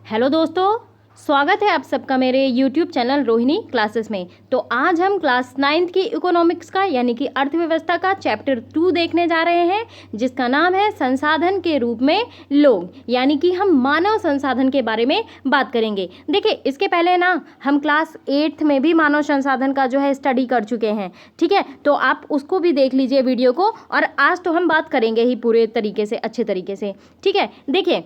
Hello दोस्तों, स्वागत है आप सबका मेरे YouTube चैनल रोहिणी क्लासेस में। तो आज हम क्लास 9th की इकोनॉमिक्स का यानी कि अर्थव्यवस्था का चैप्टर 2 देखने जा रहे हैं, जिसका नाम है संसाधन के रूप में लोग, यानी कि हम मानव संसाधन के बारे में बात करेंगे। देखिए, इसके पहले ना हम क्लास 8th में भी मानव संसाधन का जो है स्टडी कर चुके हैं, ठीक है। तो आप उसको भी देख लीजिए वीडियो को, और आज तो हम बात करेंगे ही पूरे तरीके से, अच्छे तरीके से, ठीक है। देखिए,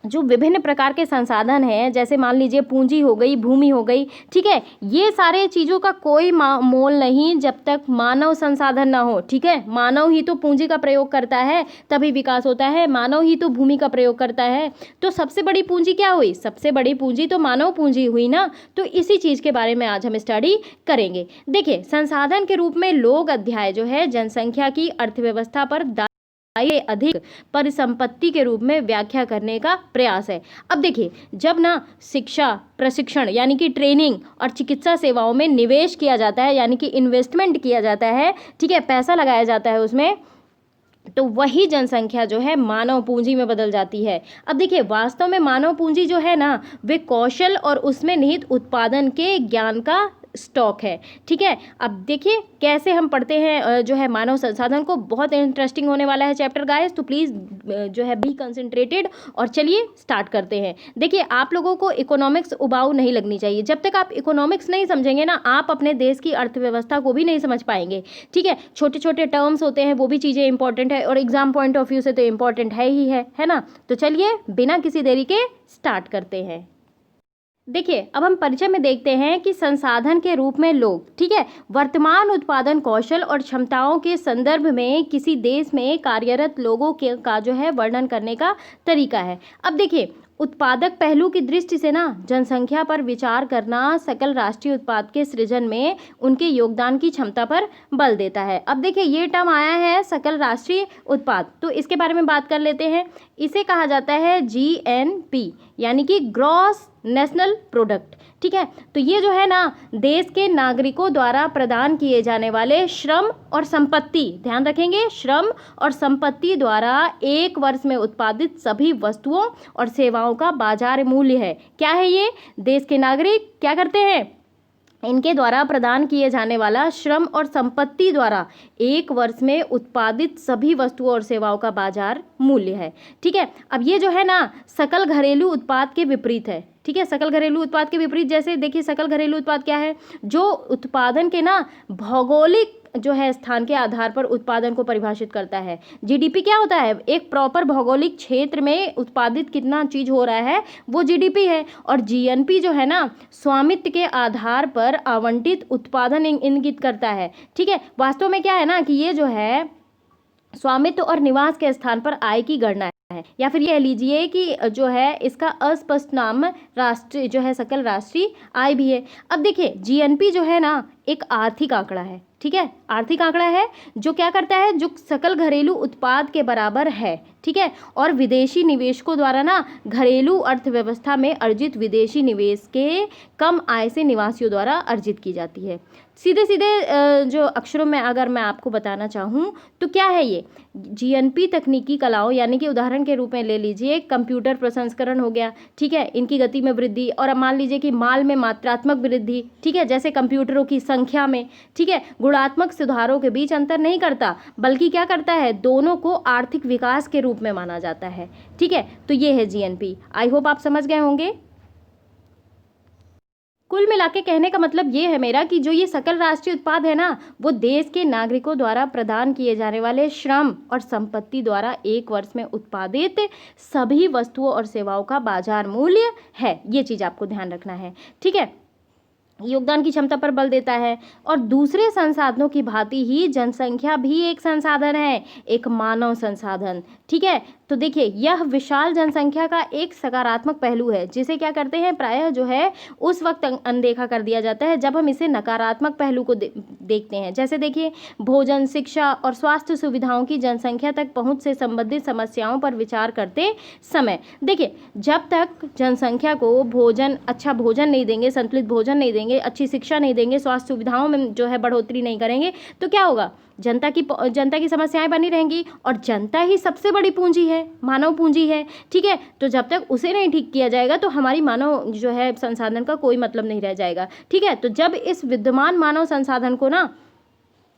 जो विभिन्न प्रकार के संसाधन हैं, जैसे मान लीजिए पूंजी हो गई, भूमि हो गई, ठीक है, ये सारे चीज़ों का कोई मोल नहीं जब तक मानव संसाधन ना हो, ठीक है। मानव ही तो पूंजी का प्रयोग करता है, तभी विकास होता है। मानव ही तो भूमि का प्रयोग करता है। तो सबसे बड़ी पूंजी क्या हुई? सबसे बड़ी पूंजी तो मानव पूंजी हुई ना। तो इसी चीज़ के बारे में आज हम स्टडी करेंगे। देखिए, संसाधन के रूप में लोग अध्याय जो है जनसंख्या की अर्थव्यवस्था पर ये अधिक परिसंपत्ति के रूप में व्याख्या करने का प्रयास है। अब देखिए, जब ना शिक्षा, प्रशिक्षण यानी कि ट्रेनिंग और चिकित्सा सेवाओं में निवेश किया जाता है, यानी कि इन्वेस्टमेंट किया जाता है, ठीक है, पैसा लगाया जाता है उसमें, तो वही जनसंख्या जो है मानव पूंजी में बदल जाती है। अब देखिए, वास्तव में मानव पूंजी जो है ना, वे कौशल और उसमें निहित उत्पादन के ज्ञान का स्टॉक है, ठीक है। अब देखिए कैसे हम पढ़ते हैं जो है मानव संसाधन को। बहुत इंटरेस्टिंग होने वाला है चैप्टर गाइस, तो प्लीज़ जो है बी कंसंट्रेटेड, और चलिए स्टार्ट करते हैं। देखिए, आप लोगों को इकोनॉमिक्स उबाऊ नहीं लगनी चाहिए। जब तक आप इकोनॉमिक्स नहीं समझेंगे ना, आप अपने देश की अर्थव्यवस्था को भी नहीं समझ पाएंगे, ठीक है। छोटे छोटे टर्म्स होते हैं, वो भी चीज़ें इंपॉर्टेंट है, और एग्जाम पॉइंट ऑफ व्यू से तो इम्पॉर्टेंट है ना। तो चलिए बिना किसी देरी के स्टार्ट करते हैं। देखिए, अब हम परिचय में देखते हैं कि संसाधन के रूप में लोग, ठीक है, वर्तमान उत्पादन कौशल और क्षमताओं के संदर्भ में किसी देश में कार्यरत लोगों के का जो है वर्णन करने का तरीका है। अब देखिए, उत्पादक पहलू की दृष्टि से ना जनसंख्या पर विचार करना सकल राष्ट्रीय उत्पाद के सृजन में उनके योगदान की क्षमता पर बल देता है। अब देखिए, ये टर्म आया है सकल राष्ट्रीय उत्पाद, तो इसके बारे में बात कर लेते हैं। इसे कहा जाता है GNP, यानी कि ग्रॉस नेशनल प्रोडक्ट, ठीक है। तो ये जो है ना, देश के नागरिकों द्वारा प्रदान किए जाने वाले श्रम और संपत्ति, ध्यान रखेंगे, श्रम और संपत्ति द्वारा एक वर्ष में उत्पादित सभी वस्तुओं और सेवाओं का बाजार मूल्य है। क्या है ये? देश के नागरिक क्या करते हैं? इनके द्वारा प्रदान किए जाने वाला श्रम और संपत्ति द्वारा एक वर्ष में उत्पादित सभी वस्तुओं और सेवाओं का बाजार मूल्य है, ठीक है। अब ये जो है ना, सकल घरेलू उत्पाद के विपरीत है, ठीक है। सकल घरेलू उत्पाद के विपरीत, जैसे देखिए, सकल घरेलू उत्पाद क्या है? जो उत्पादन के ना भौगोलिक जो है स्थान के आधार पर उत्पादन को परिभाषित करता है। GDP क्या होता है? एक प्रॉपर भौगोलिक क्षेत्र में उत्पादित कितना चीज हो रहा है, वो GDP है। और GNP जो है ना, स्वामित्व के आधार पर आवंटित उत्पादन इंगित करता है, ठीक है। वास्तव में क्या है ना, कि ये जो है स्वामित्व और निवास के स्थान पर आय की गणना है, या फिर ये लीजिए कि जो है इसका अस्पष्ट नाम राष्ट्रीय जो है सकल राष्ट्रीय आय भी है। अब देखिए, GNP जो है ना, एक आर्थिक आंकड़ा है, ठीक है। आर्थिक आंकड़ा है जो क्या करता है, जो सकल घरेलू उत्पाद के बराबर है, ठीक है। और विदेशी निवेशकों द्वारा ना घरेलू अर्थव्यवस्था में अर्जित विदेशी निवेश के कम आय से निवासियों द्वारा अर्जित की जाती है। सीधे सीधे जो अक्षरों में अगर मैं आपको बताना चाहूँ तो क्या है ये? GNP तकनीकी कलाओं, यानी कि उदाहरण के रूप में ले लीजिए कंप्यूटर प्रसंस्करण हो गया, ठीक है, इनकी गति में वृद्धि, और अब मान लीजिए कि माल में मात्रात्मक वृद्धि, ठीक है, जैसे कंप्यूटरों की संख्या में, ठीक है, गुणात्मक सुधारों के बीच अंतर नहीं करता, बल्कि क्या करता है, दोनों को आर्थिक विकास के रूप में माना जाता है, ठीक है। तो ये है GNP। आई होप आप समझ गए होंगे। कुल मिला के कहने का मतलब ये है मेरा कि जो ये सकल राष्ट्रीय उत्पाद है ना, वो देश के नागरिकों द्वारा प्रदान किए जाने वाले श्रम और संपत्ति द्वारा एक वर्ष में उत्पादित सभी वस्तुओं और सेवाओं का बाजार मूल्य है। ये चीज़ आपको ध्यान रखना है, ठीक है। योगदान की क्षमता पर बल देता है। और दूसरे संसाधनों की भांति ही जनसंख्या भी एक संसाधन है, एक मानव संसाधन, ठीक है। तो देखिए, यह विशाल जनसंख्या का एक सकारात्मक पहलू है, जिसे क्या करते हैं, प्रायः जो है उस वक्त अनदेखा कर दिया जाता है जब हम इसे नकारात्मक पहलू को देखते हैं। जैसे देखिए, भोजन, शिक्षा और स्वास्थ्य सुविधाओं की जनसंख्या तक पहुंच से संबंधित समस्याओं पर विचार करते समय, देखिए, जब तक जनसंख्या को अच्छा भोजन नहीं देंगे, संतुलित भोजन नहीं देंगे, अच्छी शिक्षा नहीं देंगे, स्वास्थ्य सुविधाओं में जो है बढ़ोतरी नहीं करेंगे, तो क्या होगा, जनता की समस्याएं बनी रहेंगी, और जनता ही सबसे बड़ी पूंजी है, मानव पूंजी है, ठीक है। तो जब तक उसे नहीं ठीक किया जाएगा तो हमारी मानव जो है संसाधन का कोई मतलब नहीं रह जाएगा, ठीक है। तो जब इस विद्यमान मानव संसाधन को ना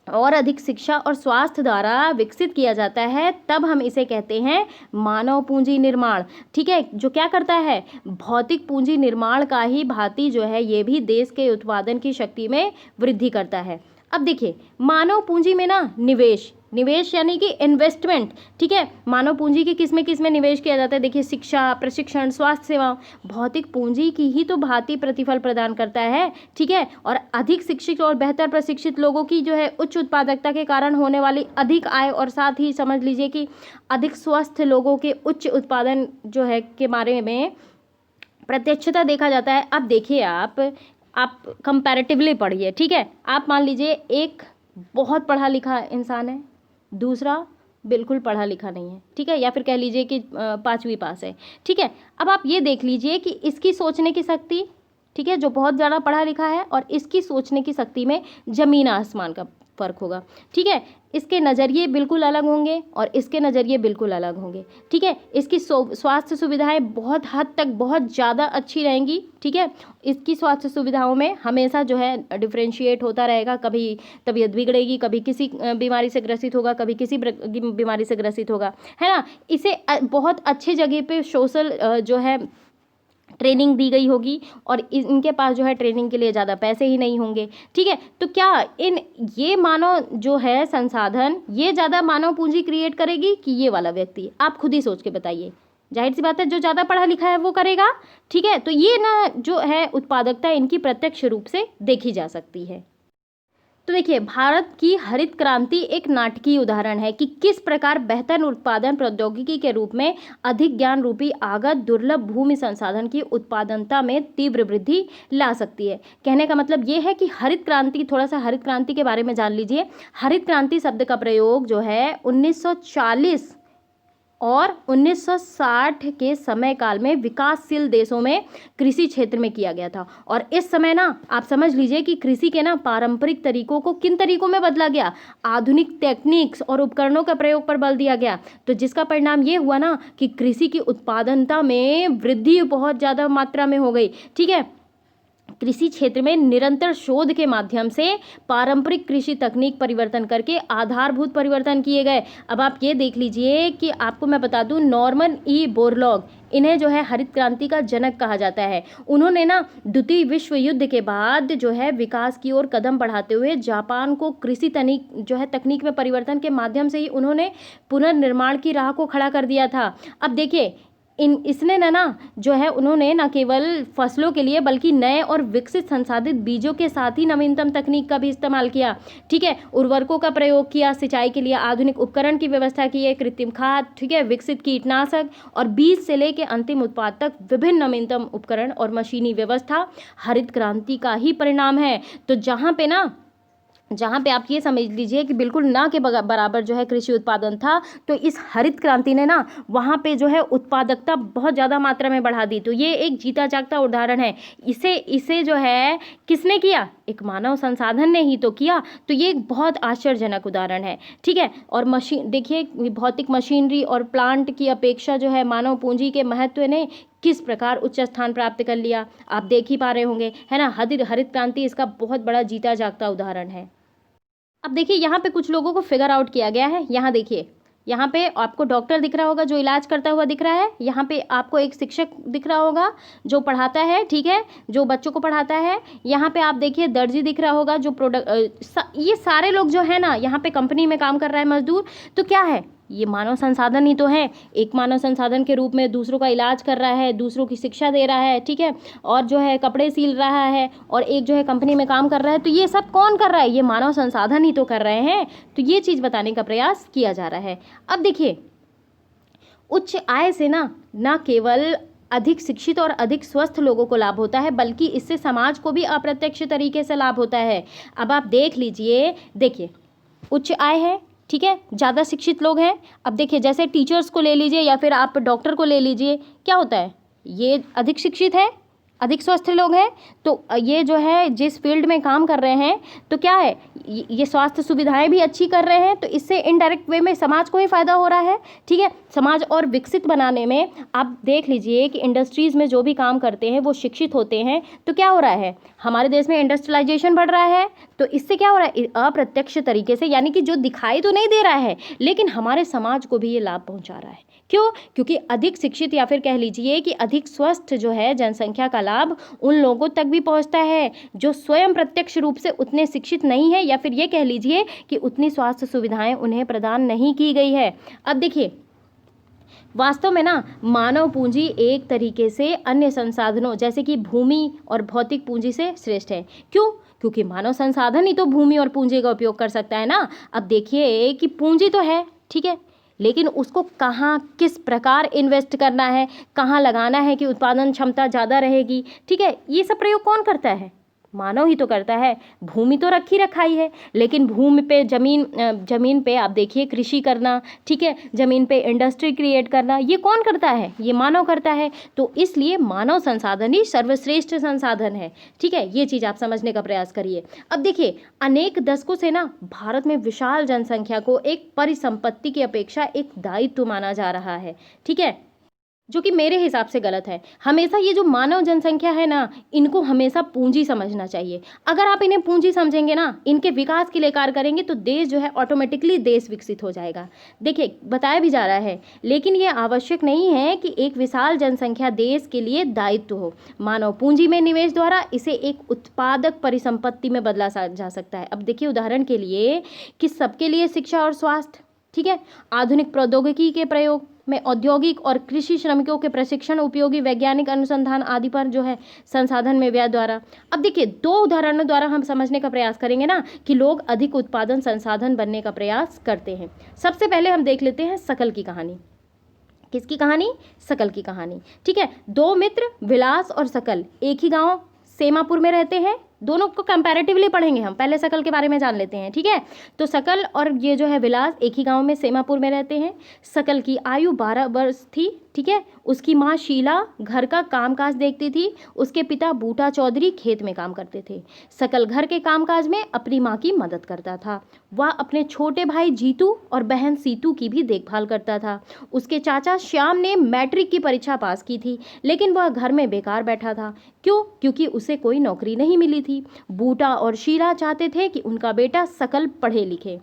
और अधिक शिक्षा और स्वास्थ्य द्वारा विकसित किया जाता है, तब हम इसे कहते हैं मानव पूंजी निर्माण, ठीक है। जो क्या करता है, भौतिक पूंजी निर्माण का ही भांति जो है ये भी देश के उत्पादन की शक्ति में वृद्धि करता है। अब देखिए, मानव पूंजी में ना निवेश यानी कि इन्वेस्टमेंट, ठीक है। मानव पूंजी के किस में निवेश किया जाता है, देखिए शिक्षा, प्रशिक्षण, स्वास्थ्य सेवा, भौतिक पूंजी की ही तो भांति प्रतिफल प्रदान करता है, ठीक है। और अधिक शिक्षित और बेहतर प्रशिक्षित लोगों की जो है उच्च उत्पादकता के कारण होने वाली अधिक आय, और साथ ही समझ लीजिए कि अधिक स्वस्थ लोगों के उच्च उत्पादन जो है के बारे में प्रत्यक्षता देखा जाता है। अब देखिए, आप कंपैरेटिवली पढ़िए, ठीक है। आप मान लीजिए एक बहुत पढ़ा लिखा इंसान है, दूसरा बिल्कुल पढ़ा लिखा नहीं है, ठीक है, या फिर कह लीजिए कि 5वीं पास है, ठीक है। अब आप ये देख लीजिए कि इसकी सोचने की शक्ति, ठीक है, जो बहुत ज़्यादा पढ़ा लिखा है, और इसकी सोचने की शक्ति में ज़मीन आसमान का फ़र्क होगा, ठीक है। इसके नज़रिए बिल्कुल अलग होंगे और इसके नज़रिए बिल्कुल अलग होंगे, ठीक है। इसकी स्वास्थ्य सुविधाएं बहुत हद तक बहुत ज़्यादा अच्छी रहेंगी, ठीक है। इसकी स्वास्थ्य सुविधाओं में हमेशा जो है डिफ्रेंशिएट होता रहेगा, कभी तबीयत बिगड़ेगी, कभी किसी बीमारी से ग्रसित होगा, कभी किसी बीमारी से ग्रसित होगा, है ना। इसे बहुत अच्छे जगह पे सोशल जो है ट्रेनिंग दी गई होगी, और इनके पास जो है ट्रेनिंग के लिए ज़्यादा पैसे ही नहीं होंगे, ठीक है। तो क्या ये मानव जो है संसाधन, ये ज़्यादा मानव पूंजी क्रिएट करेगी कि ये वाला व्यक्ति? आप खुद ही सोच के बताइए। जाहिर सी बात है, जो ज़्यादा पढ़ा लिखा है वो करेगा, ठीक है। तो ये ना जो है उत्पादकता इनकी प्रत्यक्ष रूप से देखी जा सकती है। तो देखिए, भारत की हरित क्रांति एक नाटकीय उदाहरण है कि किस प्रकार बेहतर उत्पादन प्रौद्योगिकी के रूप में अधिक ज्ञान रूपी आगत दुर्लभ भूमि संसाधन की उत्पादनता में तीव्र वृद्धि ला सकती है। कहने का मतलब ये है कि हरित क्रांति, थोड़ा सा हरित क्रांति के बारे में जान लीजिए। हरित क्रांति शब्द का प्रयोग जो है 1940 और 1960 के समय काल में विकासशील देशों में कृषि क्षेत्र में किया गया था। और इस समय ना आप समझ लीजिए कि कृषि के ना पारंपरिक तरीकों को किन तरीकों में बदला गया, आधुनिक टेक्निक्स और उपकरणों का प्रयोग पर बल दिया गया। तो जिसका परिणाम ये हुआ ना कि कृषि की उत्पादनता में वृद्धि बहुत ज़्यादा मात्रा में हो गई, ठीक है। कृषि क्षेत्र में निरंतर शोध के माध्यम से पारंपरिक कृषि तकनीक परिवर्तन करके आधारभूत परिवर्तन किए गए। अब आप ये देख लीजिए कि आपको मैं बता दूं, नॉर्मन ई बोरलॉग, इन्हें जो है हरित क्रांति का जनक कहा जाता है। उन्होंने ना द्वितीय विश्व युद्ध के बाद जो है विकास की ओर कदम बढ़ाते हुए जापान को कृषि तकनीक में परिवर्तन के माध्यम से ही उन्होंने पुनर्निर्माण की राह को खड़ा कर दिया था। अब देखिए, इसने ना जो है उन्होंने न केवल फसलों के लिए बल्कि नए और विकसित संसाधित बीजों के साथ ही नवीनतम तकनीक का भी इस्तेमाल किया, ठीक है। उर्वरकों का प्रयोग किया, सिंचाई के लिए आधुनिक उपकरण की व्यवस्था की है, कृत्रिम खाद, ठीक है, विकसित कीटनाशक, और बीज से लेके अंतिम उत्पाद तक विभिन्न नवीनतम उपकरण और मशीनी व्यवस्था हरित क्रांति का ही परिणाम है। तो जहाँ पे आप ये समझ लीजिए कि बिल्कुल ना के बराबर जो है कृषि उत्पादन था, तो इस हरित क्रांति ने ना वहाँ पे जो है उत्पादकता बहुत ज़्यादा मात्रा में बढ़ा दी। तो ये एक जीता जागता उदाहरण है। इसे जो है किसने किया? एक मानव संसाधन ने ही तो किया। तो ये एक बहुत आश्चर्यजनक उदाहरण है, ठीक है। और देखिए, भौतिक मशीनरी और प्लांट की अपेक्षा जो है मानव पूंजी के महत्व ने किस प्रकार उच्च स्थान प्राप्त कर लिया, आप देख ही पा रहे होंगे, है ना। हरित क्रांति इसका बहुत बड़ा जीता जागता उदाहरण है। अब देखिए, यहाँ पे कुछ लोगों को फिगर आउट किया गया है। यहाँ देखिए, यहाँ पे आपको डॉक्टर दिख रहा होगा जो इलाज करता हुआ दिख रहा है। यहाँ पे आपको एक शिक्षक दिख रहा होगा जो पढ़ाता है, ठीक है, जो बच्चों को पढ़ाता है। यहाँ पे आप देखिए दर्जी दिख रहा होगा जो ये सारे लोग जो है ना, यहाँ पे कंपनी में काम कर रहा है मजदूर। तो क्या है, ये मानव संसाधन ही तो है। एक मानव संसाधन के रूप में दूसरों का इलाज कर रहा है, दूसरों की शिक्षा दे रहा है, ठीक है, और जो है कपड़े सिल रहा है, और एक जो है कंपनी में काम कर रहा है। तो ये सब कौन कर रहा है? ये मानव संसाधन ही तो कर रहे हैं। तो ये चीज़ बताने का प्रयास किया जा रहा है। अब देखिए, उच्च आय से ना केवल अधिक शिक्षित और अधिक स्वस्थ लोगों को लाभ होता है, बल्कि इससे समाज को भी अप्रत्यक्ष तरीके से लाभ होता है। अब आप देख लीजिए, देखिए उच्च आय है, ठीक है, ज़्यादा शिक्षित लोग हैं। अब देखिए, जैसे टीचर्स को ले लीजिए या फिर आप डॉक्टर को ले लीजिए, क्या होता है? ये अधिक शिक्षित है, अधिक स्वस्थ लोग हैं तो ये जो है जिस फील्ड में काम कर रहे हैं तो क्या है, ये स्वास्थ्य सुविधाएं भी अच्छी कर रहे हैं, तो इससे इनडायरेक्ट वे में समाज को ही फायदा हो रहा है। ठीक है, समाज और विकसित बनाने में आप देख लीजिए कि इंडस्ट्रीज में जो भी काम करते हैं वो शिक्षित होते हैं, तो क्या हो रहा है, हमारे देश में इंडस्ट्रियलाइजेशन बढ़ रहा है। तो इससे क्या हो रहा है, अप्रत्यक्ष तरीके से, यानी कि जो दिखाई तो नहीं दे रहा है लेकिन हमारे समाज को भी ये लाभ पहुंचा रहा है। क्यों? क्योंकि अधिक शिक्षित या फिर कह लीजिए कि अधिक स्वस्थ जो है जनसंख्या का लाभ उन लोगों तक भी पहुंचता है जो स्वयं प्रत्यक्ष रूप से उतने शिक्षित नहीं है, या फिर ये कह लीजिए कि उतनी स्वास्थ्य सुविधाएं उन्हें प्रदान नहीं की गई है। अब देखिए, वास्तव में ना मानव पूंजी एक तरीके से अन्य संसाधनों जैसे कि भूमि और भौतिक पूंजी से श्रेष्ठ है। क्यों? क्योंकि मानव संसाधन ही तो भूमि और पूंजी का उपयोग कर सकता है ना। अब देखिए कि पूंजी तो है, ठीक है, लेकिन उसको कहाँ किस प्रकार इन्वेस्ट करना है, कहाँ लगाना है कि उत्पादन क्षमता ज़्यादा रहेगी, ठीक है, ये सब प्रयोग कौन करता है? मानव ही तो करता है। भूमि तो रखी रखाई है, लेकिन भूमि पे जमीन पे आप देखिए कृषि करना, ठीक है, जमीन पे इंडस्ट्री क्रिएट करना, ये कौन करता है? ये मानव करता है। तो इसलिए मानव संसाधन ही सर्वश्रेष्ठ संसाधन है। ठीक है, ये चीज़ आप समझने का प्रयास करिए। अब देखिए, अनेक दशकों से ना भारत में विशाल जनसंख्या को एक परिसंपत्ति की अपेक्षा एक दायित्व माना जा रहा है। ठीक है, जो कि मेरे हिसाब से गलत है। हमेशा ये जो मानव जनसंख्या है ना, इनको हमेशा पूंजी समझना चाहिए। अगर आप इन्हें पूंजी समझेंगे ना, इनके विकास के लिए कार्य करेंगे, तो देश जो है ऑटोमेटिकली देश विकसित हो जाएगा। देखिए, बताया भी जा रहा है, लेकिन ये आवश्यक नहीं है कि एक विशाल जनसंख्या देश के लिए दायित्व हो। मानव पूंजी में निवेश द्वारा इसे एक उत्पादक परिसंपत्ति में बदला जा सकता है। अब देखिए, उदाहरण के लिए कि सबके लिए शिक्षा और स्वास्थ्य, ठीक है, आधुनिक प्रौद्योगिकी के प्रयोग में औद्योगिक और कृषि श्रमिकों के प्रशिक्षण, उपयोगी वैज्ञानिक अनुसंधान आदि पर जो है संसाधन में व्यय द्वारा। अब देखिए, दो उदाहरणों द्वारा हम समझने का प्रयास करेंगे ना कि लोग अधिक उत्पादन संसाधन बनने का प्रयास करते हैं। सबसे पहले हम देख लेते हैं शकल की कहानी। किसकी कहानी? शकल की कहानी। ठीक है, दो मित्र विलास और शकल एक ही गांव सेमापुर में रहते हैं। दोनों को कंपैरेटिवली पढ़ेंगे हम, पहले शकल के बारे में जान लेते हैं। ठीक है, तो शकल और ये जो है विलास एक ही गांव में सेमापुर में रहते हैं। शकल की आयु 12 वर्ष थी। ठीक है, उसकी माँ शीला घर का कामकाज देखती थी, उसके पिता बूटा चौधरी खेत में काम करते थे। शकल घर के कामकाज में अपनी माँ की मदद करता था। वह अपने छोटे भाई जीतू और बहन सीतू की भी देखभाल करता था। उसके चाचा श्याम ने मैट्रिक की परीक्षा पास की थी, लेकिन वह घर में बेकार बैठा था। क्यों? क्योंकि उसे कोई नौकरी नहीं मिली थी। बूटा और शीला चाहते थे कि उनका बेटा शकल पढ़े लिखे,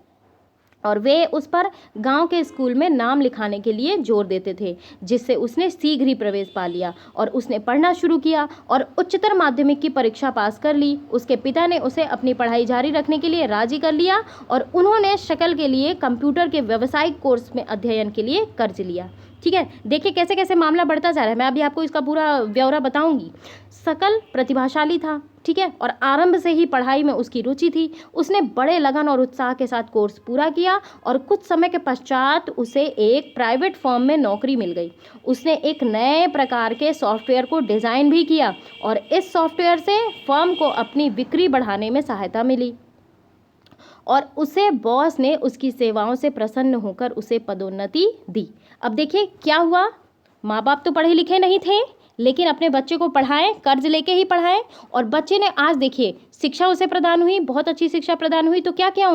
और वे उस पर गांव के स्कूल में नाम लिखाने के लिए जोर देते थे, जिससे उसने शीघ्र ही प्रवेश पा लिया और उसने पढ़ना शुरू किया और उच्चतर माध्यमिक की परीक्षा पास कर ली। उसके पिता ने उसे अपनी पढ़ाई जारी रखने के लिए राजी कर लिया और उन्होंने शकल के लिए कंप्यूटर के व्यावसायिक कोर्स में अध्ययन के लिए कर्ज लिया। ठीक है, देखिए कैसे कैसे मामला बढ़ता जा रहा है। मैं अभी आपको इसका पूरा ब्यौरा बताऊंगी। शकल प्रतिभाशाली था, ठीक है, और आरंभ से ही पढ़ाई में उसकी रुचि थी। उसने बड़े लगन और उत्साह के साथ कोर्स पूरा किया और कुछ समय के पश्चात उसे एक प्राइवेट फर्म में नौकरी मिल गई। उसने एक नए प्रकार के सॉफ्टवेयर को डिज़ाइन भी किया और इस सॉफ्टवेयर से फर्म को अपनी बिक्री बढ़ाने में सहायता मिली और उसे बॉस ने उसकी सेवाओं से प्रसन्न होकर उसे पदोन्नति दी। अब देखिए क्या हुआ, माँ बाप तो पढ़े लिखे नहीं थे, लेकिन अपने बच्चे को पढ़ाएं, कर्ज लेके ही पढ़ाएं, और बच्चे ने आज देखिए शिक्षा उसे प्रदान हुई, बहुत अच्छी शिक्षा प्रदान हुई। तो क्या किया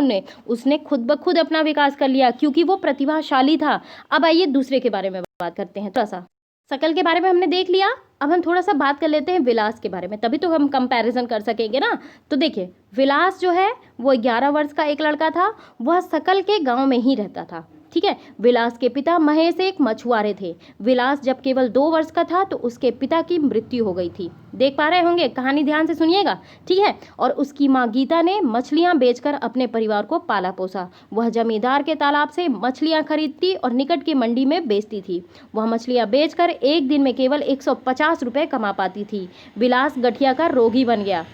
उसने खुद ब खुद अपना विकास कर लिया, क्योंकि वो प्रतिभाशाली था। अब आइए दूसरे के बारे में बात करते हैं। थोड़ा सा शकल के बारे में हमने देख लिया, अब हम थोड़ा सा बात कर लेते हैं विलास के बारे में, तभी तो हम कंपैरिजन कर सकेंगे ना। तो देखिए, विलास जो है वो 11 वर्ष का एक लड़का था। वह शकल के गांव में ही रहता था। ठीक है, विलास के पिता महेश एक मछुआरे थे। विलास जब केवल 2 वर्ष का था तो उसके पिता की मृत्यु हो गई थी। देख पा रहे होंगे, कहानी ध्यान से सुनिएगा। ठीक है, और उसकी माँ गीता ने मछलियाँ बेचकर अपने परिवार को पाला पोसा। वह जमींदार के तालाब से मछलियाँ खरीदती और निकट की मंडी में बेचती थी। वह मछलियाँ बेचकर एक दिन में केवल 150 रुपये कमा पाती थी। विलास गठिया का रोगी बन गया।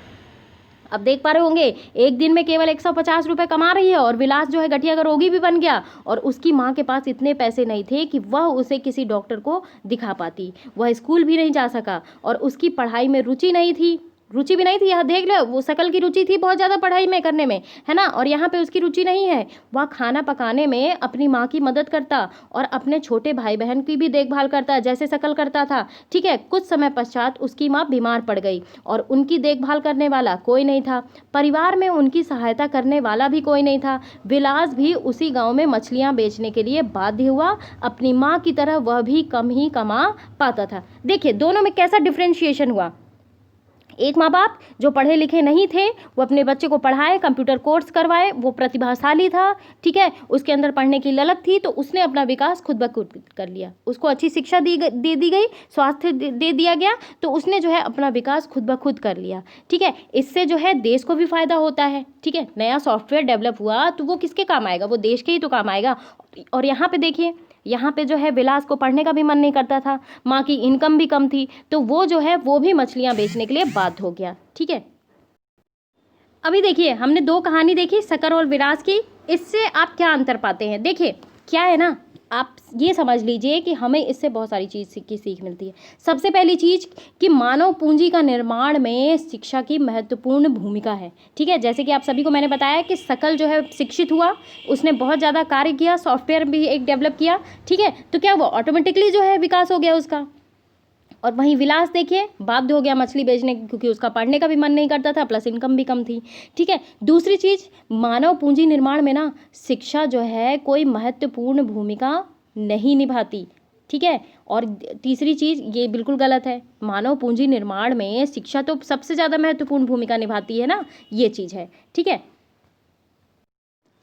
अब देख पा रहे होंगे, एक दिन में केवल 150 रुपये कमा रही है और विलास जो है गठिया का रोगी भी बन गया, और उसकी माँ के पास इतने पैसे नहीं थे कि वह उसे किसी डॉक्टर को दिखा पाती। वह स्कूल भी नहीं जा सका और उसकी पढ़ाई में रुचि नहीं थी। रुचि भी नहीं थी। यहाँ देख लो, वो शकल की रुचि थी बहुत ज़्यादा पढ़ाई में करने में, है ना, और यहाँ पे उसकी रुचि नहीं है। वह खाना पकाने में अपनी माँ की मदद करता और अपने छोटे भाई बहन की भी देखभाल करता जैसे शकल करता था। ठीक है, कुछ समय पश्चात उसकी माँ बीमार पड़ गई और उनकी देखभाल करने वाला कोई नहीं था। परिवार में उनकी सहायता करने वाला भी कोई नहीं था। विलास भी उसी गाँव में मछलियाँ बेचने के लिए बाध्य हुआ। अपनी माँ की तरह वह भी कम ही कमा पाता था। देखिए दोनों में कैसा डिफ्रेंशिएशन हुआ। एक माँ बाप जो पढ़े लिखे नहीं थे, वो अपने बच्चे को पढ़ाए, कंप्यूटर कोर्स करवाए, वो प्रतिभाशाली था, ठीक है, उसके अंदर पढ़ने की ललक थी, तो उसने अपना विकास खुद ब खुद कर लिया। उसको अच्छी शिक्षा दे दी गई, स्वास्थ्य दे दिया गया, तो उसने जो है अपना विकास खुद ब खुद कर लिया। ठीक है, इससे जो है देश को भी फायदा होता है। ठीक है, नया सॉफ्टवेयर डेवलप हुआ तो वो किसके काम आएगा, वो देश के ही तो काम आएगा। और यहाँ पे देखिए, यहाँ पे जो है विलास को पढ़ने का भी मन नहीं करता था, माँ की इनकम भी कम थी, तो वो जो है वो भी मछलियाँ बेचने के लिए बाध्य हो गया। ठीक है, अभी देखिए हमने दो कहानी देखी शकल और विलास की। इससे आप क्या अंतर पाते हैं? देखिए क्या है ना, आप ये समझ लीजिए कि हमें इससे बहुत सारी चीज़ की सीख मिलती है। सबसे पहली चीज़ कि मानव पूंजी का निर्माण में शिक्षा की महत्वपूर्ण भूमिका है। ठीक है, जैसे कि आप सभी को मैंने बताया कि शकल जो है शिक्षित हुआ, उसने बहुत ज़्यादा कार्य किया, सॉफ्टवेयर भी एक डेवलप किया। ठीक है, तो क्या वो ऑटोमेटिकली जो है विकास हो गया उसका। और वहीं विलास देखिए बाध्य हो गया मछली बेचने, क्योंकि उसका पढ़ने का भी मन नहीं करता था, प्लस इनकम भी कम थी। ठीक है, दूसरी चीज़, मानव पूंजी निर्माण में ना शिक्षा जो है कोई महत्वपूर्ण भूमिका नहीं निभाती। ठीक है, और तीसरी चीज़ ये बिल्कुल गलत है, मानव पूंजी निर्माण में शिक्षा तो सबसे ज़्यादा महत्वपूर्ण भूमिका निभाती है ना, ये चीज़ है। ठीक है,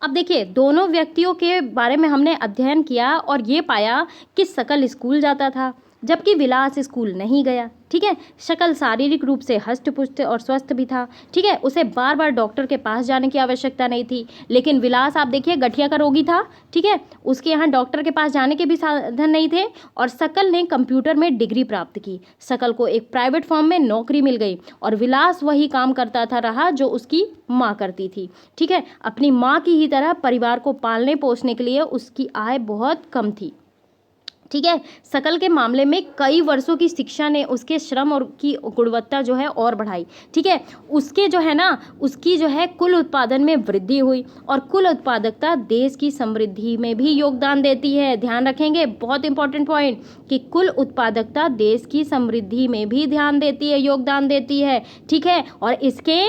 अब देखिए दोनों व्यक्तियों के बारे में हमने अध्ययन किया और ये पाया कि शकल स्कूल जाता था जबकि विलास स्कूल नहीं गया। ठीक है, शकल शारीरिक रूप से हष्ट-पुष्ट और स्वस्थ भी था। ठीक है, उसे बार बार डॉक्टर के पास जाने की आवश्यकता नहीं थी। लेकिन विलास आप देखिए गठिया का रोगी था। ठीक है, उसके यहाँ डॉक्टर के पास जाने के भी साधन नहीं थे। और शकल ने कंप्यूटर में डिग्री प्राप्त की, शकल को एक प्राइवेट फर्म में नौकरी मिल गई और विलास वही काम करता था रहा जो उसकी माँ करती थी। ठीक है, अपनी माँ की ही तरह परिवार को पालने पोसने के लिए उसकी आय बहुत कम थी। ठीक है, शकल के मामले में कई वर्षों की शिक्षा ने उसके श्रम और की गुणवत्ता जो है और बढ़ाई। ठीक है, उसके जो है ना, उसकी जो है कुल उत्पादन में वृद्धि हुई और कुल उत्पादकता देश की समृद्धि में भी योगदान देती है। ध्यान रखेंगे, बहुत इंपॉर्टेंट पॉइंट, कि कुल उत्पादकता देश की समृद्धि में भी ध्यान देती है, योगदान देती है। ठीक है, और इसके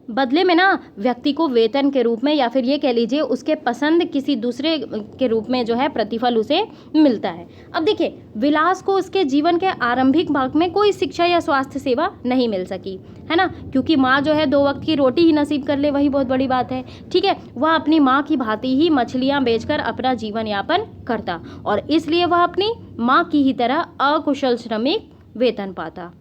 बदले में ना व्यक्ति को वेतन के रूप में या फिर ये कह लीजिए उसके पसंद किसी दूसरे के रूप में जो है प्रतिफल उसे मिलता है। अब देखिए विलास को उसके जीवन के आरंभिक भाग में कोई शिक्षा या स्वास्थ्य सेवा नहीं मिल सकी, है ना, क्योंकि माँ जो है 2 वक्त की रोटी ही नसीब कर ले, वही बहुत बड़ी बात है। ठीक है, वह अपनी माँ की भांति ही मछलियाँ बेचकर अपना जीवन यापन करता और इसलिए वह अपनी माँ की ही तरह अकुशल श्रमिक वेतन पाता।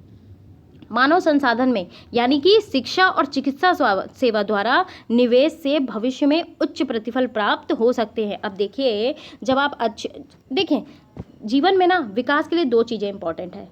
मानव संसाधन में यानी कि शिक्षा और चिकित्सा सेवा द्वारा निवेश से भविष्य में उच्च प्रतिफल प्राप्त हो सकते हैं। अब देखिए जब आप देखें जीवन में ना विकास के लिए 2 चीज़ें इंपॉर्टेंट है,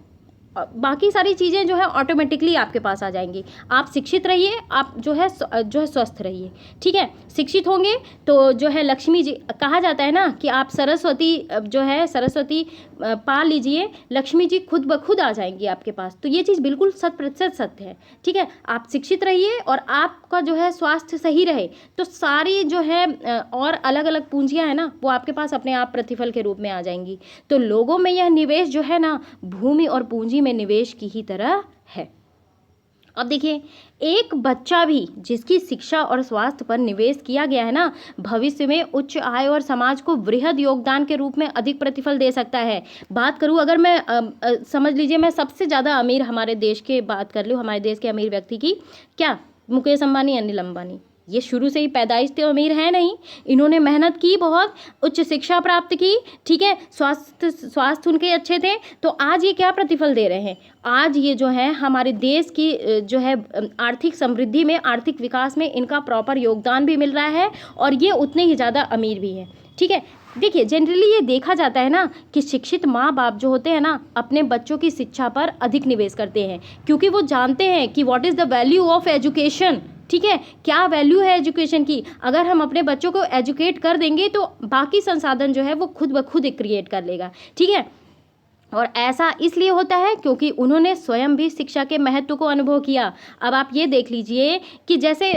बाकी सारी चीज़ें जो है ऑटोमेटिकली आपके पास आ जाएंगी। आप शिक्षित रहिए, आप जो है स्वस्थ रहिए। ठीक है, शिक्षित होंगे तो जो है लक्ष्मी जी, कहा जाता है ना कि आप सरस्वती पा लीजिए, लक्ष्मी जी खुद ब खुद आ जाएंगी आपके पास। तो ये चीज़ बिल्कुल 100% सत्य है। ठीक है, आप शिक्षित रहिए और आपका जो है स्वास्थ्य सही रहे तो सारी जो है और अलग अलग पूंजियाँ हैं ना वो आपके पास अपने आप प्रतिफल के रूप में आ जाएंगी। तो लोगों में यह निवेश जो है ना भूमि और पूंजी में निवेश की ही तरह है। अब देखिए एक बच्चा भी जिसकी शिक्षा और स्वास्थ्य पर निवेश किया गया है ना भविष्य में उच्च आय और समाज को वृहद योगदान के रूप में अधिक प्रतिफल दे सकता है। बात करूं अगर मैं समझ लीजिए मैं सबसे ज़्यादा अमीर हमारे देश के बात कर लूँ, हमारे देश के अमीर व्यक्ति की, क्या मुकेश अंबानी, अनिल अंबानी, ये शुरू से ही पैदाइश से अमीर है नहीं, इन्होंने मेहनत की, बहुत उच्च शिक्षा प्राप्त की। ठीक है, स्वास्थ्य उनके अच्छे थे, तो आज ये क्या प्रतिफल दे रहे हैं, आज ये जो है हमारे देश की जो है आर्थिक समृद्धि में, आर्थिक विकास में इनका प्रॉपर योगदान भी मिल रहा है और ये उतने ही ज़्यादा अमीर भी हैं। ठीक है, देखिए जनरली ये देखा जाता है ना कि शिक्षित माँ बाप जो होते हैं ना अपने बच्चों की शिक्षा पर अधिक निवेश करते हैं क्योंकि वो जानते हैं कि what is the value of education. ठीक है, क्या वैल्यू है एजुकेशन की, अगर हम अपने बच्चों को एजुकेट कर देंगे तो बाकी संसाधन जो है वो खुद ब खुद क्रिएट कर लेगा। ठीक है, और ऐसा इसलिए होता है क्योंकि उन्होंने स्वयं भी शिक्षा के महत्व को अनुभव किया। अब आप ये देख लीजिए कि जैसे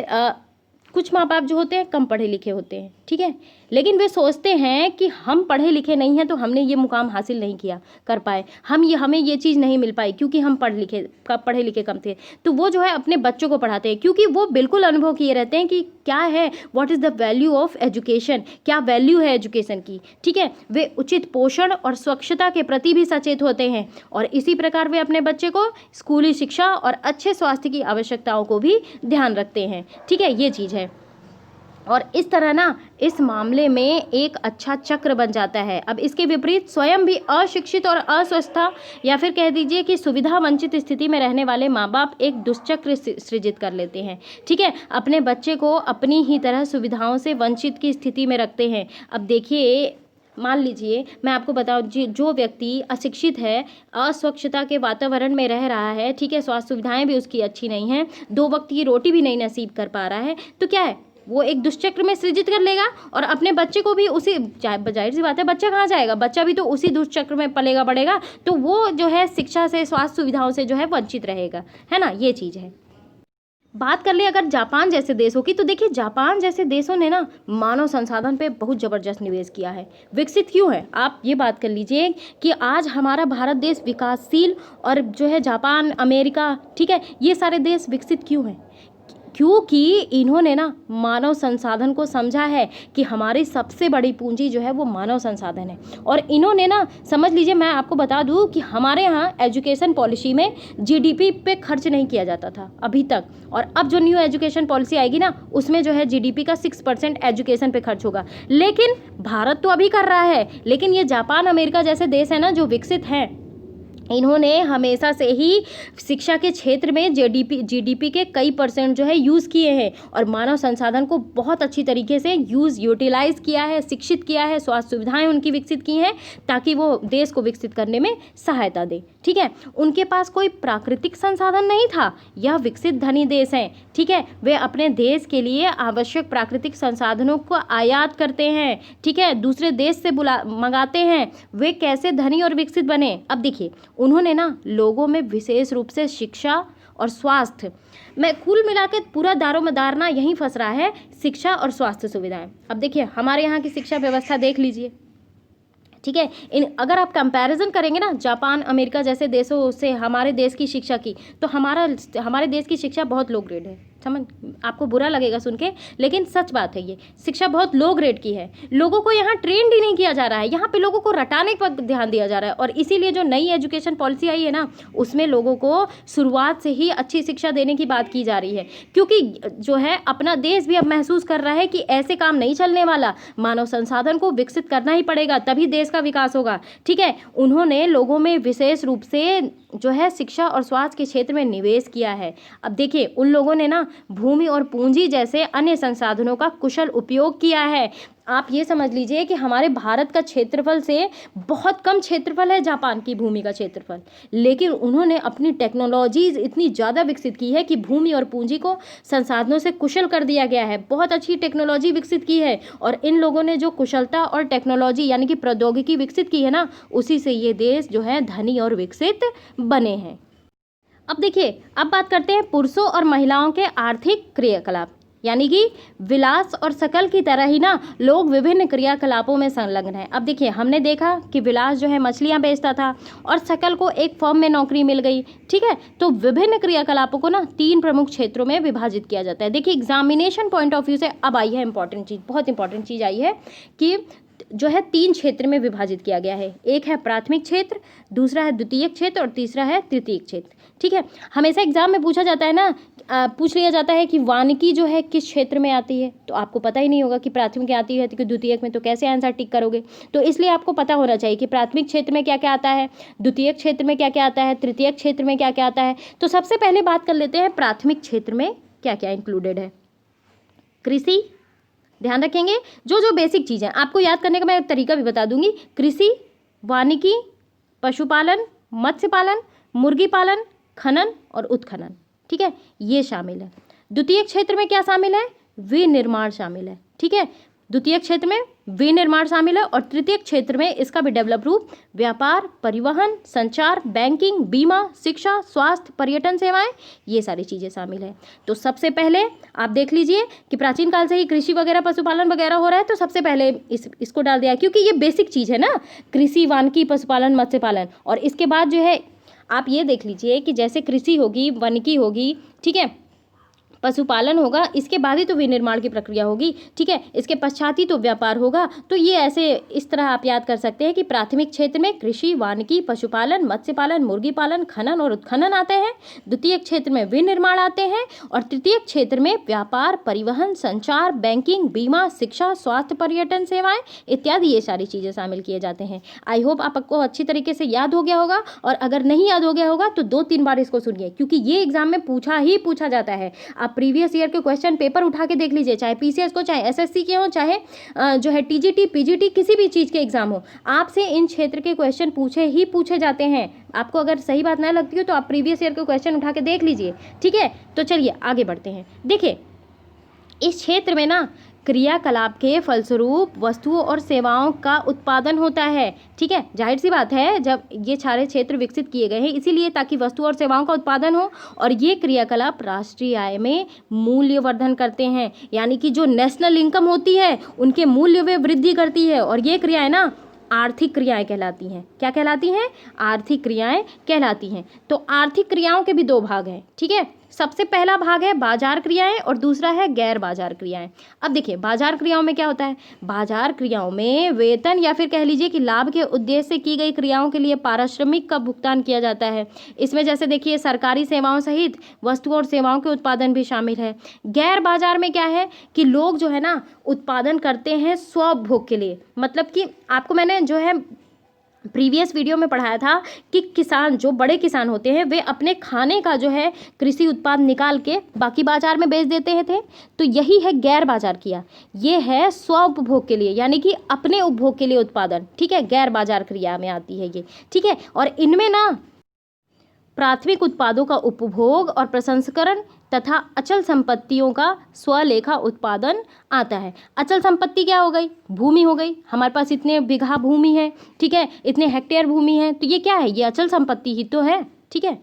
कुछ माँ बाप जो होते हैं कम पढ़े लिखे होते हैं, ठीक है, लेकिन वे सोचते हैं कि हम पढ़े लिखे नहीं हैं तो हमने ये मुकाम हासिल नहीं किया कर पाए, हमें ये चीज़ नहीं मिल पाई क्योंकि हम पढ़े लिखे कम थे। तो वो जो है अपने बच्चों को पढ़ाते हैं क्योंकि वो बिल्कुल अनुभव किए रहते हैं कि क्या है, what is the value of education, क्या वैल्यू है एजुकेशन की, ठीक है। वे उचित पोषण और स्वच्छता के प्रति भी सचेत होते हैं और इसी प्रकार वे अपने बच्चे को स्कूली शिक्षा और अच्छे स्वास्थ्य की आवश्यकताओं को भी ध्यान रखते हैं, ठीक है, ये चीज़ है। और इस तरह ना इस मामले में एक अच्छा चक्र बन जाता है। अब इसके विपरीत स्वयं भी अशिक्षित और अस्वस्थता या फिर कह दीजिए कि सुविधा वंचित स्थिति में रहने वाले माँ बाप एक दुष्चक्र सृजित कर लेते हैं, ठीक है, अपने बच्चे को अपनी ही तरह सुविधाओं से वंचित की स्थिति में रखते हैं। अब देखिए, मान लीजिए मैं आपको बताऊं, जो व्यक्ति अशिक्षित है, अस्वच्छता के वातावरण में रह रहा है, ठीक है, स्वास्थ्य सुविधाएं भी उसकी अच्छी नहीं हैं, 2 वक्त की रोटी भी नहीं नसीब कर पा रहा है, तो क्या है, वो एक दुष्चक्र में सृजित कर लेगा और अपने बच्चे को भी उसी, जाहिर सी बात है, बच्चा कहाँ जाएगा, बच्चा भी तो उसी दुष्चक्र में पलेगा बढ़ेगा, तो वो जो है शिक्षा से, स्वास्थ्य सुविधाओं से जो है वंचित रहेगा, है ना, ये चीज़ है। बात कर ले अगर जापान जैसे देशों की, तो देखिए जापान जैसे देशों ने ना मानव संसाधन पे बहुत ज़बरदस्त निवेश किया है। विकसित क्यों है, आप ये बात कर लीजिए कि आज हमारा भारत देश विकासशील और जो है जापान, अमेरिका, ठीक है, ये सारे देश विकसित क्यों हैं, क्योंकि इन्होंने ना मानव संसाधन को समझा है कि हमारी सबसे बड़ी पूंजी जो है वो मानव संसाधन है। और इन्होंने ना, समझ लीजिए, मैं आपको बता दूं कि हमारे यहाँ एजुकेशन पॉलिसी में जीडीपी पे खर्च नहीं किया जाता था अभी तक, और अब जो न्यू एजुकेशन पॉलिसी आएगी ना उसमें जो है जीडीपी का 6% एजुकेशन पे खर्च होगा। लेकिन भारत तो अभी कर रहा है, लेकिन ये जापान, अमेरिका जैसे देश है ना जो विकसित हैं, इन्होंने हमेशा से ही शिक्षा के क्षेत्र में जीडीपी के कई % जो है यूज़ किए हैं और मानव संसाधन को बहुत अच्छी तरीके से यूटिलाइज किया है, शिक्षित किया है, स्वास्थ्य सुविधाएं उनकी विकसित की हैं ताकि वो देश को विकसित करने में सहायता दे, ठीक है। उनके पास कोई प्राकृतिक संसाधन नहीं था, यह विकसित धनी देश हैं, ठीक है, वे अपने देश के लिए आवश्यक प्राकृतिक संसाधनों को आयात करते हैं, ठीक है, दूसरे देश से मंगाते हैं। वे कैसे धनी और विकसित बने, अब देखिए, उन्होंने ना लोगों में विशेष रूप से शिक्षा और स्वास्थ्य में, कुल मिला के पूरा दारोमदार ना यहीं फंस रहा है, शिक्षा और स्वास्थ्य सुविधाएं। अब देखिए हमारे यहाँ की शिक्षा व्यवस्था देख लीजिए, ठीक है, अगर आप कंपैरिजन करेंगे ना जापान, अमेरिका जैसे देशों से हमारे देश की शिक्षा की, तो हमारे देश की शिक्षा बहुत लो ग्रेड है। समझ, आपको बुरा लगेगा सुन के, लेकिन सच बात है, ये शिक्षा बहुत लो ग्रेड की है। लोगों को यहाँ ट्रेंड ही नहीं किया जा रहा है, यहाँ पे लोगों को रटाने पर ध्यान दिया जा रहा है। और इसीलिए जो नई एजुकेशन पॉलिसी आई है ना, उसमें लोगों को शुरुआत से ही अच्छी शिक्षा देने की बात की जा रही है, क्योंकि जो है अपना देश भी अब महसूस कर रहा है कि ऐसे काम नहीं चलने वाला, मानव संसाधन को विकसित करना ही पड़ेगा, तभी देश का विकास होगा, ठीक है। उन्होंने लोगों में विशेष रूप से जो है शिक्षा और स्वास्थ्य के क्षेत्र में निवेश किया है। अब देखिए, उन लोगों ने ना भूमि और पूंजी जैसे अन्य संसाधनों का कुशल उपयोग किया है। आप ये समझ लीजिए कि हमारे भारत का क्षेत्रफल से बहुत कम क्षेत्रफल है जापान की भूमि का क्षेत्रफल, लेकिन उन्होंने अपनी टेक्नोलॉजीज इतनी ज़्यादा विकसित की है कि भूमि और पूंजी को संसाधनों से कुशल कर दिया गया है, बहुत अच्छी टेक्नोलॉजी विकसित की है। और इन लोगों ने जो कुशलता और टेक्नोलॉजी यानी कि प्रौद्योगिकी विकसित की है ना, उसी से ये देश जो है धनी और विकसित बने हैं। अब देखिए, अब बात करते हैं पुरुषों और महिलाओं के आर्थिक क्रियाकलाप, यानी कि विलास और सकल की तरह ही ना लोग विभिन्न क्रियाकलापों में संलग्न हैं। अब देखिए, हमने देखा कि विलास जो है मछलियां बेचता था और सकल को एक फर्म में नौकरी मिल गई, ठीक है। तो विभिन्न क्रियाकलापों को ना 3 प्रमुख क्षेत्रों में विभाजित किया जाता है। देखिए, एग्जामिनेशन पॉइंट ऑफ व्यू से अब आई है इंपॉर्टेंट चीज़, बहुत इंपॉर्टेंट चीज़ आई है कि जो है 3 क्षेत्र में विभाजित किया गया है। एक है प्राथमिक क्षेत्र, दूसरा है द्वितीयक क्षेत्र और तीसरा है तृतीयक क्षेत्र, ठीक है। हमेशा एग्जाम में पूछा जाता है ना, पूछ लिया जाता है कि वानिकी जो है किस क्षेत्र में आती है, तो आपको पता ही नहीं होगा कि प्राथमिक में आती है कि द्वितीयक में, तो कैसे आंसर टिक करोगे। तो इसलिए आपको पता होना चाहिए कि प्राथमिक क्षेत्र में क्या क्या आता है, द्वितीयक क्षेत्र में क्या क्या आता है, तृतीयक क्षेत्र में क्या क्या आता है। तो सबसे पहले बात कर लेते हैं प्राथमिक क्षेत्र में क्या क्या इंक्लूडेड है। कृषि, ध्यान रखेंगे, जो बेसिक चीज़ें आपको याद करने का मैं तरीका भी बता दूंगी। कृषि, वानिकी, पशुपालन, मत्स्य पालन, मुर्गी पालन, खनन और उत्खनन, ठीक है, ये शामिल है। द्वितीय क्षेत्र में क्या शामिल है, विनिर्माण शामिल है, ठीक है। द्वितीयक क्षेत्र में विनिर्माण शामिल है और तृतीयक क्षेत्र में इसका भी डेवलप रूप व्यापार, परिवहन, संचार, बैंकिंग, बीमा, शिक्षा, स्वास्थ्य, पर्यटन सेवाएं, ये सारी चीज़ें शामिल है। तो सबसे पहले आप देख लीजिए कि प्राचीन काल से ही कृषि वगैरह पशुपालन वगैरह हो रहा है, तो सबसे पहले इसको डाल दिया क्योंकि ये बेसिक चीज़ है ना, कृषि, वानिकी, पशुपालन, मत्स्य पालन। और इसके बाद जो है आप ये देख लीजिए कि जैसे कृषि होगी, वानिकी होगी, ठीक है, पशुपालन होगा, इसके बाद ही तो विनिर्माण की प्रक्रिया होगी, ठीक है, इसके पश्चात ही तो व्यापार होगा। तो ये ऐसे इस तरह आप याद कर सकते हैं कि प्राथमिक क्षेत्र में कृषि, वानिकी, पशुपालन, मत्स्य पालन, मुर्गी पालन, खनन और उत्खनन आते हैं, द्वितीयक क्षेत्र में विनिर्माण आते हैं और तृतीयक क्षेत्र में व्यापार, परिवहन, संचार, बैंकिंग, बीमा, शिक्षा, स्वास्थ्य, पर्यटन सेवाएं इत्यादि ये सारी चीज़ें शामिल किए जाते हैं। आई होप आपको अच्छी तरीके से याद हो गया होगा, और अगर नहीं याद हो गया होगा तो 2-3 बार इसको सुनिए क्योंकि ये एग्जाम में पूछा जाता है। आप प्रीवियस ईयर के क्वेश्चन पेपर उठा के देख लीजिए, चाहे पीसीएस को, चाहे एसएससी के हो, चाहे जो है टीजीटी, पीजीटी, किसी भी चीज़ के एग्जाम हो, आपसे इन क्षेत्र के क्वेश्चन पूछे जाते हैं। आपको अगर सही बात ना लगती हो तो आप प्रीवियस ईयर के क्वेश्चन उठा के देख लीजिए, ठीक है। तो चलिए आगे बढ़ते हैं। देखिए इस क्षेत्र में ना क्रियाकलाप के फलस्वरूप वस्तुओं और सेवाओं का उत्पादन होता है, ठीक है। जाहिर सी बात है जब ये सारे क्षेत्र विकसित किए गए हैं इसीलिए ताकि वस्तुओं और सेवाओं का उत्पादन हो, और ये क्रियाकलाप राष्ट्रीय आय में मूल्यवर्धन करते हैं, यानी कि जो नेशनल इनकम होती है उनके मूल्य में वृद्धि करती है। और ये क्रियाएं ना आर्थिक क्रियाएं कहलाती हैं। क्या कहलाती हैं? आर्थिक क्रियाएं कहलाती हैं। तो आर्थिक क्रियाओं के भी 2 भाग हैं, ठीक है। सबसे पहला भाग है बाजार क्रियाएं और दूसरा है गैर बाजार क्रियाएं। अब देखिए बाजार क्रियाओं में क्या होता है, बाजार क्रियाओं में वेतन या फिर कह लीजिए कि लाभ के उद्देश्य से की गई क्रियाओं के लिए पारिश्रमिक का भुगतान किया जाता है। इसमें जैसे देखिए सरकारी सेवाओं सहित वस्तुओं और सेवाओं के उत्पादन भी शामिल है। गैर बाजार में क्या है कि लोग जो है ना उत्पादन करते हैं स्वभोग के लिए, मतलब कि आपको मैंने जो है प्रीवियस वीडियो में पढ़ाया था कि किसान, जो बड़े किसान होते हैं, वे अपने खाने का जो है कृषि उत्पाद निकाल के बाकी बाजार में बेच देते हैं थे। तो यही है गैर बाजार क्रिया, ये है स्व उपभोग के लिए, यानी कि अपने उपभोग के लिए उत्पादन, ठीक है, गैर बाजार क्रिया में आती है ये, ठीक है। और इनमें ना प्राथमिक उत्पादों का उपभोग और प्रसंस्करण तथा अचल संपत्तियों का स्वलेखा उत्पादन आता है। अचल संपत्ति क्या हो गई? भूमि हो गई। हमारे पास इतने बीघा भूमि है, ठीक है, इतने हेक्टेयर भूमि है, तो ये क्या है? ये अचल संपत्ति ही तो है, ठीक है।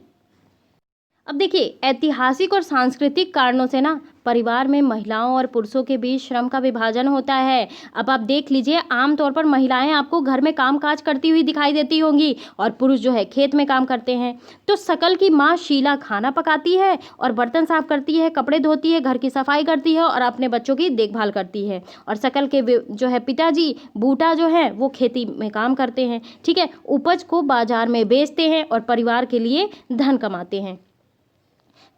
अब देखिए ऐतिहासिक और सांस्कृतिक कारणों से ना परिवार में महिलाओं और पुरुषों के बीच श्रम का विभाजन होता है। अब आप देख लीजिए आमतौर पर महिलाएं आपको घर में काम काज करती हुई दिखाई देती होंगी और पुरुष जो है खेत में काम करते हैं। तो सकल की माँ शीला खाना पकाती है और बर्तन साफ करती है, कपड़े धोती है, घर की सफाई करती है और अपने बच्चों की देखभाल करती है। और सकल के जो है पिताजी बूटा जो है वो खेती में काम करते हैं, ठीक है, उपज को बाजार में बेचते हैं और परिवार के लिए धन कमाते हैं।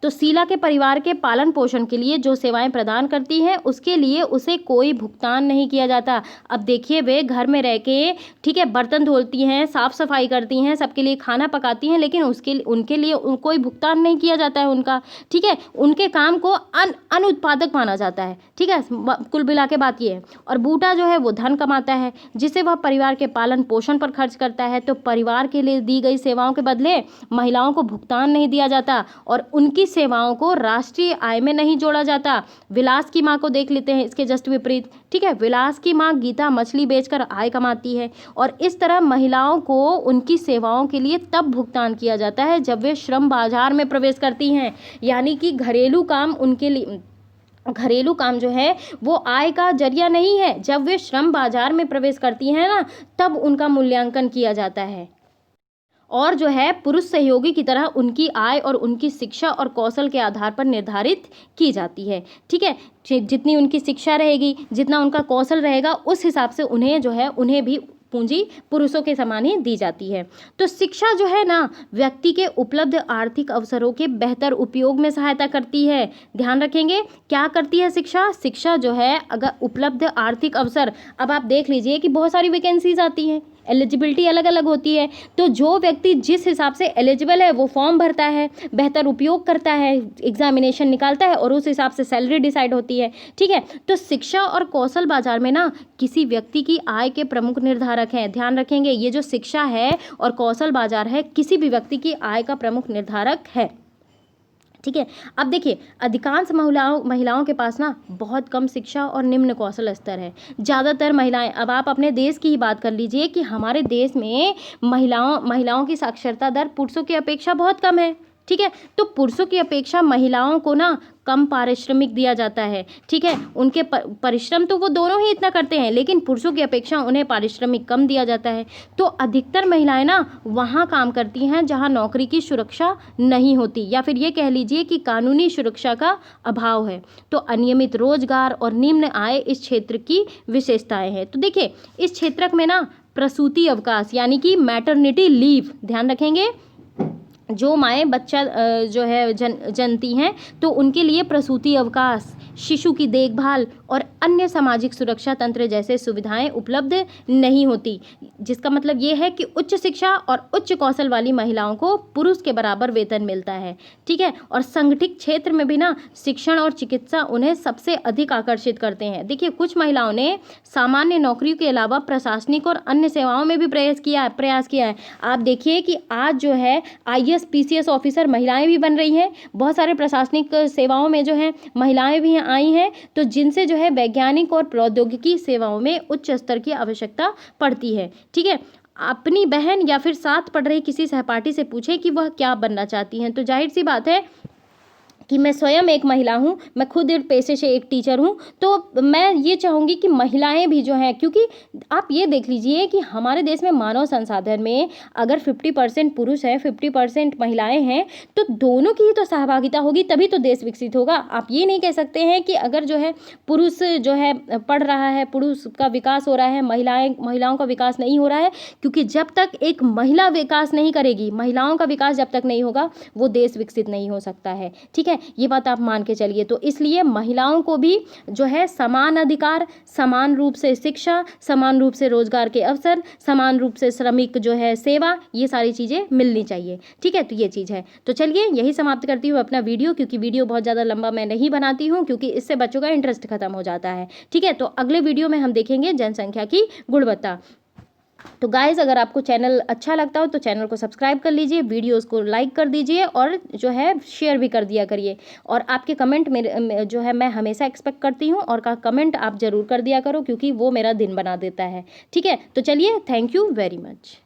तो शीला के परिवार के पालन पोषण के लिए जो सेवाएं प्रदान करती हैं उसके लिए उसे कोई भुगतान नहीं किया जाता। अब देखिए वे घर में रह के, ठीक है, बर्तन धोती हैं, साफ सफाई करती हैं, सबके लिए खाना पकाती हैं, लेकिन उनके लिए कोई भुगतान नहीं किया जाता है उनका, ठीक है। उनके काम को अनुत्पादक माना जाता है, ठीक है, कुल मिला के बात ये है। और बूटा जो है वो धन कमाता है जिसे वह परिवार के पालन पोषण पर खर्च करता है। तो परिवार के लिए दी गई सेवाओं के बदले महिलाओं को भुगतान नहीं दिया जाता और उनकी सेवाओं को राष्ट्रीय आय में नहीं जोड़ा जाता। विलास की माँ को देख लेते हैं, इसके जस्ट विपरीत, ठीक है। विलास की माँ गीता मछली बेचकर आय कमाती है और इस तरह महिलाओं को उनकी सेवाओं के लिए तब भुगतान किया जाता है जब वे श्रम बाजार में प्रवेश करती हैं, यानी कि घरेलू काम उनके लिए, घरेलू काम जो है वो आय का जरिया नहीं है। जब वे श्रम बाजार में प्रवेश करती हैं ना तब उनका मूल्यांकन किया जाता है और जो है पुरुष सहयोगी की तरह उनकी आय और उनकी शिक्षा और कौशल के आधार पर निर्धारित की जाती है, ठीक है। जितनी उनकी शिक्षा रहेगी, जितना उनका कौशल रहेगा, उस हिसाब से उन्हें जो है उन्हें भी पूंजी पुरुषों के समान ही दी जाती है। तो शिक्षा जो है ना व्यक्ति के उपलब्ध आर्थिक अवसरों के बेहतर उपयोग में सहायता करती है। ध्यान रखेंगे क्या करती है शिक्षा? शिक्षा जो है अगर उपलब्ध आर्थिक अवसर, अब आप देख लीजिए कि बहुत सारी वैकेंसीज आती हैं, एलिजिबिलिटी अलग अलग होती है, तो जो व्यक्ति जिस हिसाब से एलिजिबल है वो फॉर्म भरता है, बेहतर उपयोग करता है, एग्जामिनेशन निकालता है और उस हिसाब से सैलरी डिसाइड होती है, ठीक है। तो शिक्षा और कौशल बाजार में ना किसी व्यक्ति की आय के प्रमुख निर्धारक हैं। ध्यान रखेंगे ये जो शिक्षा है और कौशल बाजार है किसी भी व्यक्ति की आय का प्रमुख निर्धारक है, ठीक है। अब देखिए, अधिकांश महिलाओं के पास ना बहुत कम शिक्षा और निम्न कौशल स्तर है। ज़्यादातर महिलाएं, अब आप अपने देश की ही बात कर लीजिए कि हमारे देश में महिलाओं की साक्षरता दर पुरुषों की अपेक्षा बहुत कम है। ठीक है, तो पुरुषों की अपेक्षा महिलाओं को ना कम पारिश्रमिक दिया जाता है। ठीक है, उनके परिश्रम तो वो दोनों ही इतना करते हैं, लेकिन पुरुषों की अपेक्षा उन्हें पारिश्रमिक कम दिया जाता है। तो अधिकतर महिलाएं ना वहाँ काम करती हैं जहाँ नौकरी की सुरक्षा नहीं होती, या फिर ये कह लीजिए कि कानूनी सुरक्षा का अभाव है। तो अनियमित रोजगार और निम्न आय इस क्षेत्र की विशेषताएं हैं। तो देखिए, इस क्षेत्र में ना प्रसूति अवकाश यानी कि मैटरनिटी लीव, ध्यान रखेंगे, जो माएँ बच्चा जो है जनती हैं, तो उनके लिए प्रसूति अवकाश, शिशु की देखभाल और अन्य सामाजिक सुरक्षा तंत्र जैसे सुविधाएं उपलब्ध नहीं होती, जिसका मतलब ये है कि उच्च शिक्षा और उच्च कौशल वाली महिलाओं को पुरुष के बराबर वेतन मिलता है। ठीक है, और संगठित क्षेत्र में भी ना शिक्षण और चिकित्सा उन्हें सबसे अधिक आकर्षित करते हैं। देखिए, कुछ महिलाओं ने सामान्य नौकरियों के अलावा प्रशासनिक और अन्य सेवाओं में भी प्रयास किया है। आप देखिए कि आज जो है IAS PCS ऑफिसर महिलाएं भी बन रही हैं, बहुत सारे प्रशासनिक सेवाओं में जो है महिलाएं भी आई हैं, तो जिनसे जो है वैज्ञानिक और प्रौद्योगिकी सेवाओं में उच्च स्तर की आवश्यकता पड़ती है। ठीक है, अपनी बहन या फिर साथ पढ़ रही किसी सहपाठी से पूछें कि वह क्या बनना चाहती हैं, तो जाहिर सी बात है कि मैं स्वयं एक महिला हूँ, मैं खुद एक पेशे से एक टीचर हूँ, तो मैं ये चाहूँगी कि महिलाएं भी जो हैं, क्योंकि आप ये देख लीजिए कि हमारे देश में मानव संसाधन में अगर 50% पुरुष हैं, 50% महिलाएं हैं, तो दोनों की ही तो सहभागिता होगी, तभी तो देश विकसित होगा। आप ये नहीं कह सकते हैं कि अगर जो है पुरुष जो है पढ़ रहा है, पुरुष का विकास हो रहा है, महिलाओं का विकास नहीं हो रहा है, क्योंकि जब तक एक महिला विकास नहीं करेगी, महिलाओं का विकास जब तक नहीं होगा, वो देश विकसित नहीं हो सकता है। ठीक है, ये बात आप मान के चलिए। तो इसलिए महिलाओं को भी जो है समान अधिकार, समान रूप से शिक्षा, समान रूप से रोजगार के अवसर, समान रूप से श्रमिक जो है सेवा, ये सारी चीज़ें मिलनी चाहिए। ठीक है, तो ये चीज़ है। तो चलिए यही समाप्त करती हूँ अपना वीडियो, क्योंकि वीडियो बहुत ज़्यादा लंबा मैं नहीं बनाती हूँ, क्योंकि इससे बच्चों का इंटरेस्ट खत्म हो जाता है। ठीक है, तो अगले वीडियो में हम देखेंगे जनसंख्या की गुणवत्ता। तो गाइस, अगर आपको चैनल अच्छा लगता हो तो चैनल को सब्सक्राइब कर लीजिए, वीडियोस को लाइक कर दीजिए और जो है शेयर भी कर दिया करिए। और आपके कमेंट मेरे जो है मैं हमेशा एक्सपेक्ट करती हूँ, और का कमेंट आप ज़रूर कर दिया करो, क्योंकि वो मेरा दिन बना देता है। ठीक है, तो चलिए, थैंक यू वेरी मच।